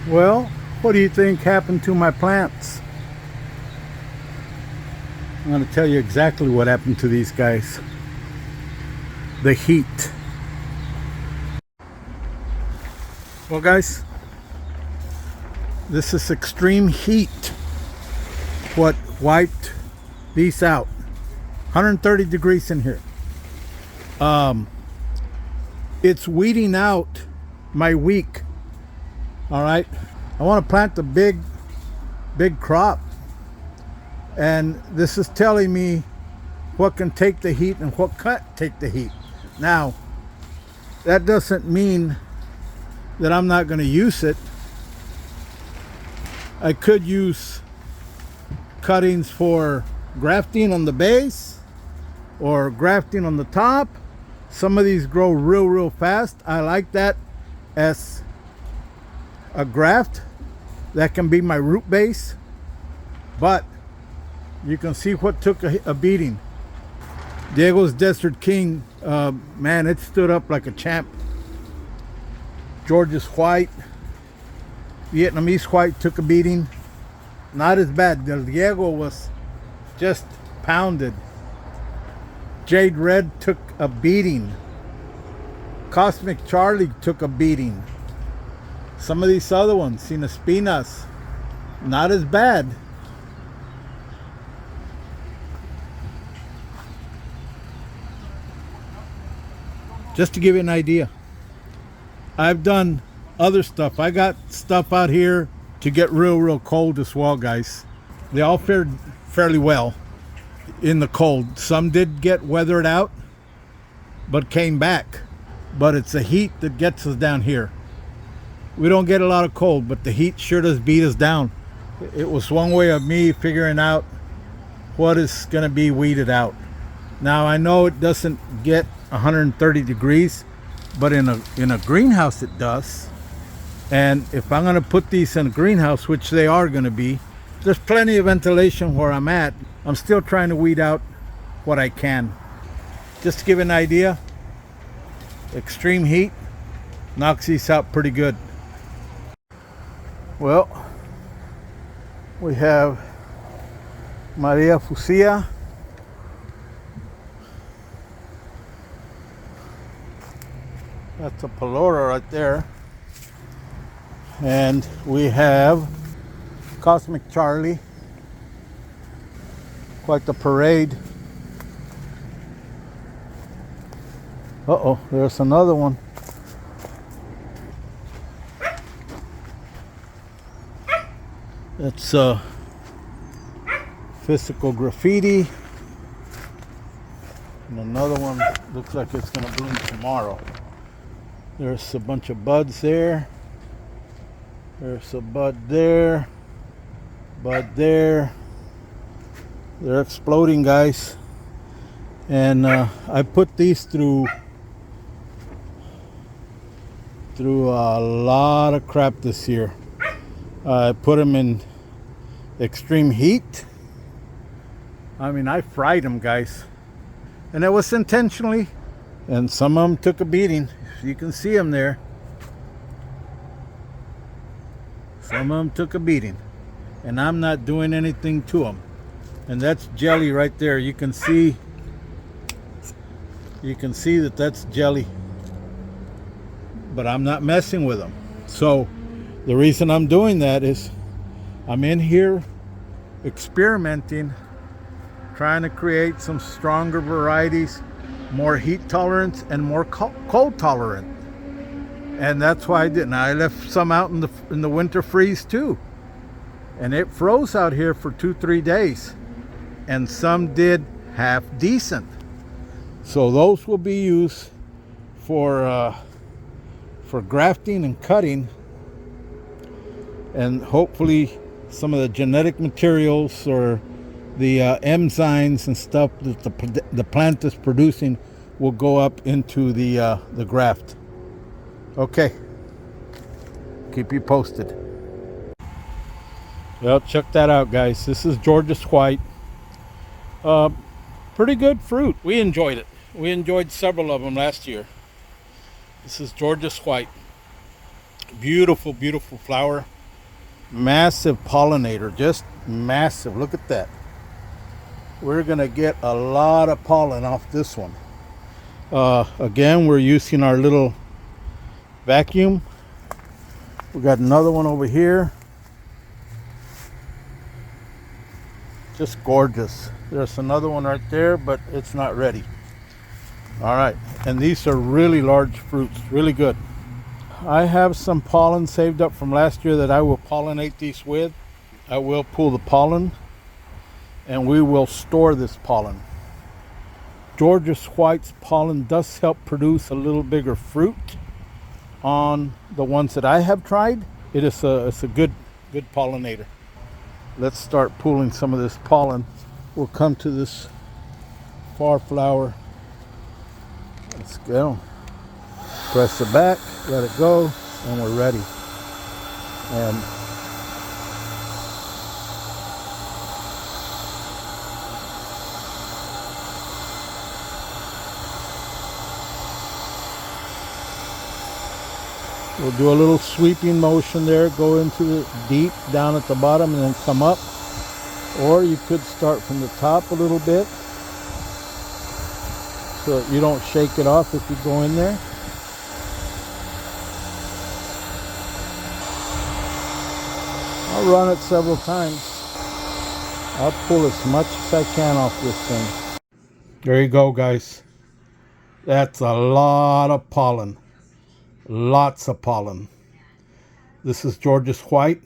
Well, what do you think happened to my plants? I'm going to tell you exactly what happened to these guys. The heat. Well, guys, this is extreme heat what wiped these out. 130 degrees in here. It's weeding out my weak. All right, I want to plant a big crop, and this is telling me what can take the heat and what can't take the heat. Now, that doesn't mean that I'm not going to use it. I could use cuttings for grafting on the base or grafting on the top. Some of these grow real fast. I like that as a graft. That can be my root base, but you can see what took a beating. Diego's Desert King, man, it stood up like a champ. George's White, Vietnamese White took a beating. Not as bad. Del Diego was just pounded. Jade Red took a beating. Cosmic Charlie took a beating. Some of these other ones, Sin Espinas, not as bad. Just to give you an idea, I've done other stuff. I got stuff out here to get real cold as well, guys. They all fared fairly well in the cold. Some did get weathered out, but came back. But it's the heat that gets us down here. We don't get a lot of cold, but the heat sure does beat us down. It was one way of me figuring out what is going to be weeded out. Now, I know it doesn't get 130 degrees, but in a greenhouse it does. And if I'm going to put these in a greenhouse, which they are going to be, there's plenty of ventilation where I'm at. I'm still trying to weed out what I can. Just to give an idea, extreme heat knocks these out pretty good. Well, we have Maria Fusia. That's a Pelora right there. And we have Cosmic Charlie. Quite the parade. Uh-oh, there's another one. It's Physical Graffiti. And another one looks like it's going to bloom tomorrow. There's a bunch of buds there. There's a bud there. Bud there. They're exploding, guys. And I put these through a lot of crap this year. I put them in extreme heat. I mean, I fried them, guys. And it was intentionally. And some of them took a beating. You can see them there. Some of them took a beating. And I'm not doing anything to them. And that's jelly right there. You can see that that's jelly. But I'm not messing with them. So the reason I'm doing that is I'm in here experimenting, trying to create some stronger varieties, more heat tolerance and more cold tolerant. And that's why I did. Now I left some out in the winter freeze too. And it froze out here for 2-3 days. And some did half decent. So those will be used for grafting and cutting. And hopefully some of the genetic materials or the enzymes and stuff that the plant is producing will go up into the graft. Okay. Keep you posted. Well, check that out, guys. This is George's White. Pretty good fruit. We enjoyed it. We enjoyed several of them last year. This is George's White. Beautiful, beautiful flower. Massive pollinator, just massive. Look at that. We're gonna get a lot of pollen off this one. Again, we're using our little vacuum. We got another one over here. Just gorgeous. There's another one right there, but it's not ready. All right, and these are really large fruits, really good. I have some pollen saved up from last year that I will pollinate these with. I will pull the pollen and we will store this pollen. Georgia White's pollen does help produce a little bigger fruit on the ones that I have tried. It's a good pollinator. Let's start pulling some of this pollen. We'll come to this far flower. Let's go. Press it back, let it go, and we're ready. And we'll do a little sweeping motion there, go into the deep down at the bottom and then come up. Or you could start from the top a little bit so that you don't shake it off if you go in there. I'll run it several times. I'll pull as much as I can off this thing. There you go, guys. That's a lot of pollen. Lots of pollen. This is Georgia White.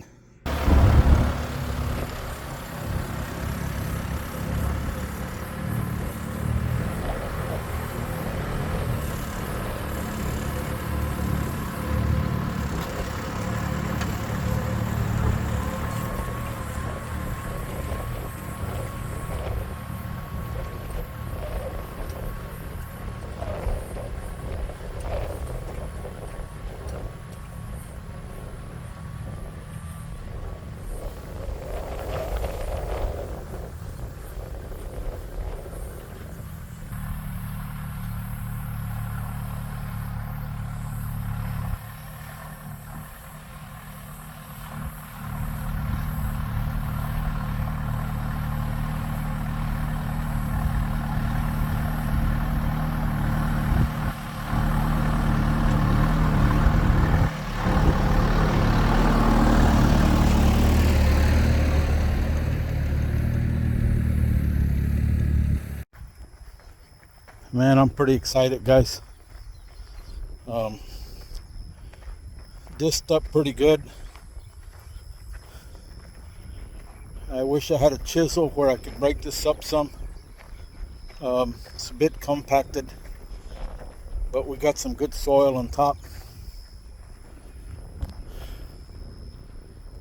Man, I'm pretty excited, guys. Disced up pretty good. I wish I had a chisel where I could break this up some. It's a bit compacted, but we got some good soil on top.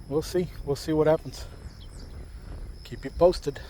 We'll see what happens. Keep you posted.